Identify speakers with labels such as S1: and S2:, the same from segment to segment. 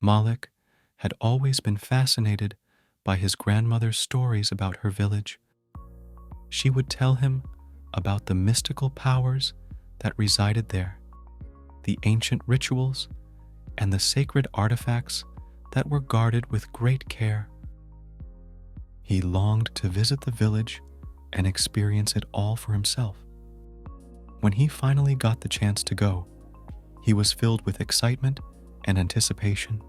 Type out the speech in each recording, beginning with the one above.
S1: Malik had always been fascinated by his grandmother's stories about her village. She would tell him about the mystical powers that resided there, the ancient rituals, and the sacred artifacts that were guarded with great care. He longed to visit the village and experience it all for himself. When he finally got the chance to go, he was filled with excitement and anticipation.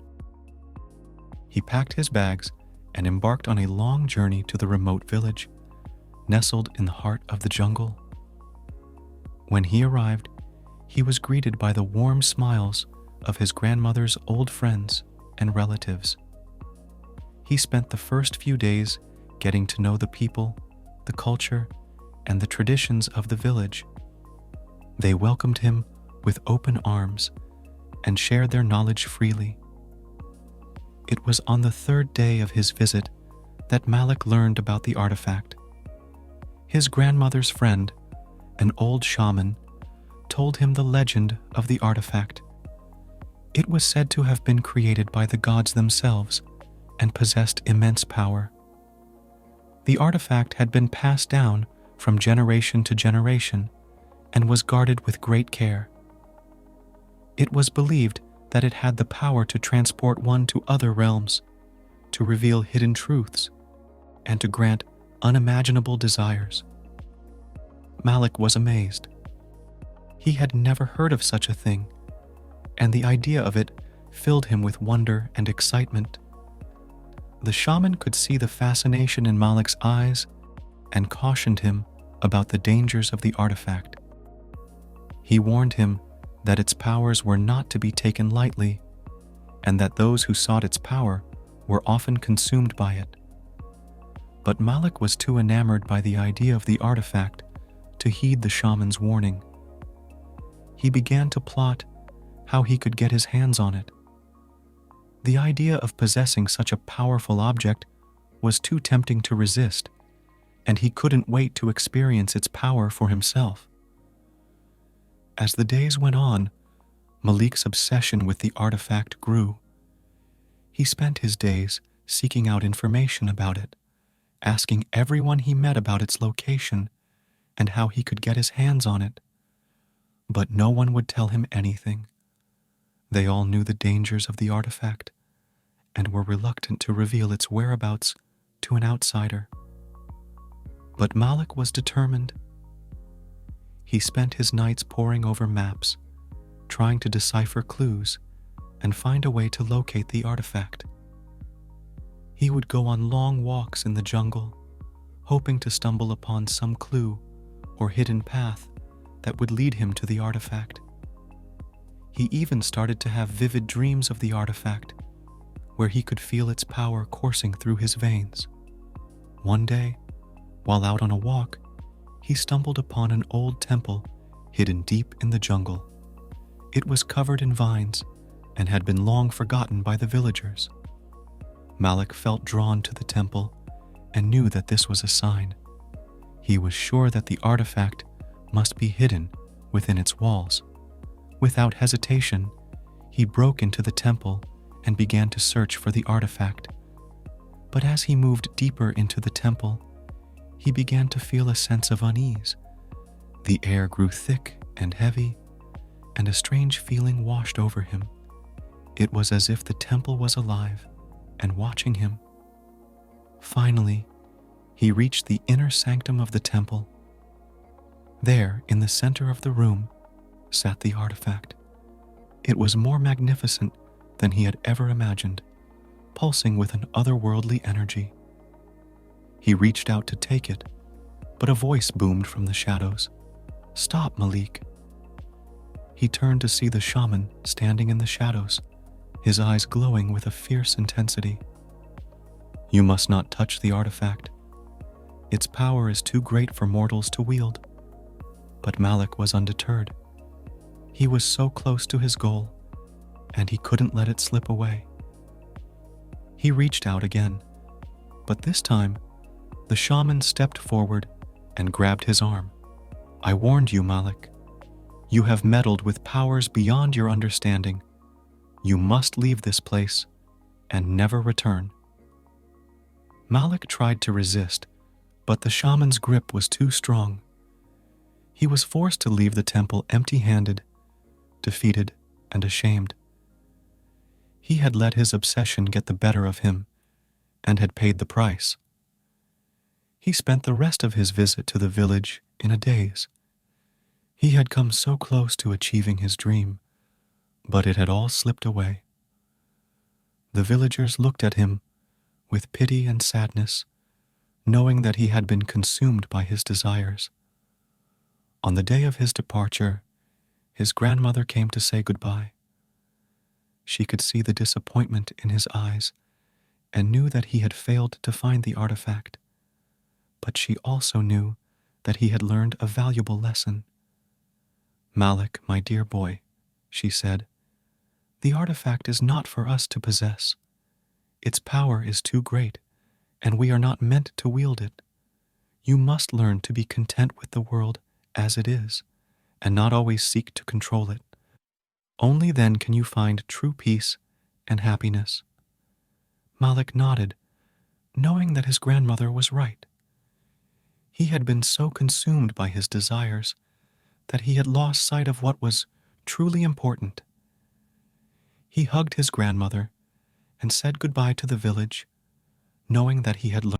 S1: He packed his bags and embarked on a long journey to the remote village, nestled in the heart of the jungle. When he arrived, he was greeted by the warm smiles of his grandmother's old friends and relatives. He spent the first few days getting to know the people, the culture, and the traditions of the village. They welcomed him with open arms and shared their knowledge freely. It was on the third day of his visit that Malik learned about the artifact. His grandmother's friend, an old shaman, told him the legend of the artifact. It was said to have been created by the gods themselves and possessed immense power. The artifact had been passed down from generation to generation and was guarded with great care. It was believed that it had the power to transport one to other realms, to reveal hidden truths, and to grant unimaginable desires. Malik was amazed. He had never heard of such a thing, and the idea of it filled him with wonder and excitement. The shaman could see the fascination in Malik's eyes and cautioned him about the dangers of the artifact. He warned him that its powers were not to be taken lightly, and that those who sought its power were often consumed by it. But Malik was too enamored by the idea of the artifact to heed the shaman's warning. He began to plot how he could get his hands on it. The idea of possessing such a powerful object was too tempting to resist, and he couldn't wait to experience its power for himself. As the days went on, Malik's obsession with the artifact grew. He spent his days seeking out information about it, asking everyone he met about its location and how he could get his hands on it. But no one would tell him anything. They all knew the dangers of the artifact and were reluctant to reveal its whereabouts to an outsider. But Malik was determined. He spent his nights poring over maps, trying to decipher clues and find a way to locate the artifact. He would go on long walks in the jungle, hoping to stumble upon some clue or hidden path that would lead him to the artifact. He even started to have vivid dreams of the artifact, where he could feel its power coursing through his veins. One day, while out on a walk, he stumbled upon an old temple hidden deep in the jungle. It was covered in vines and had been long forgotten by the villagers. Malik felt drawn to the temple and knew that this was a sign. He was sure that the artifact must be hidden within its walls. Without hesitation, he broke into the temple and began to search for the artifact. But as he moved deeper into the temple, he began to feel a sense of unease. The air grew thick and heavy, and a strange feeling washed over him. It was as if the temple was alive and watching him. Finally, he reached the inner sanctum of the temple. There, in the center of the room, sat the artifact. It was more magnificent than he had ever imagined, pulsing with an otherworldly energy. He reached out to take it, but a voice boomed from the shadows. "Stop, Malik." He turned to see the shaman standing in the shadows, his eyes glowing with a fierce intensity. "You must not touch the artifact. Its power is too great for mortals to wield." But Malik was undeterred. He was so close to his goal, and he couldn't let it slip away. He reached out again, but this time, the shaman stepped forward and grabbed his arm. "I warned you, Malik. You have meddled with powers beyond your understanding. You must leave this place and never return." Malik tried to resist, but the shaman's grip was too strong. He was forced to leave the temple empty-handed, defeated, and ashamed. He had let his obsession get the better of him and had paid the price. He spent the rest of his visit to the village in a daze. He had come so close to achieving his dream, but it had all slipped away. The villagers looked at him with pity and sadness, knowing that he had been consumed by his desires. On the day of his departure, his grandmother came to say goodbye. She could see the disappointment in his eyes and knew that he had failed to find the artifact. But she also knew that he had learned a valuable lesson. "Malik, my dear boy," she said, "the artifact is not for us to possess. Its power is too great, and we are not meant to wield it. You must learn to be content with the world as it is, and not always seek to control it. Only then can you find true peace and happiness." Malik nodded, knowing that his grandmother was right. He had been so consumed by his desires that he had lost sight of what was truly important. He hugged his grandmother and said goodbye to the village, knowing that he had learned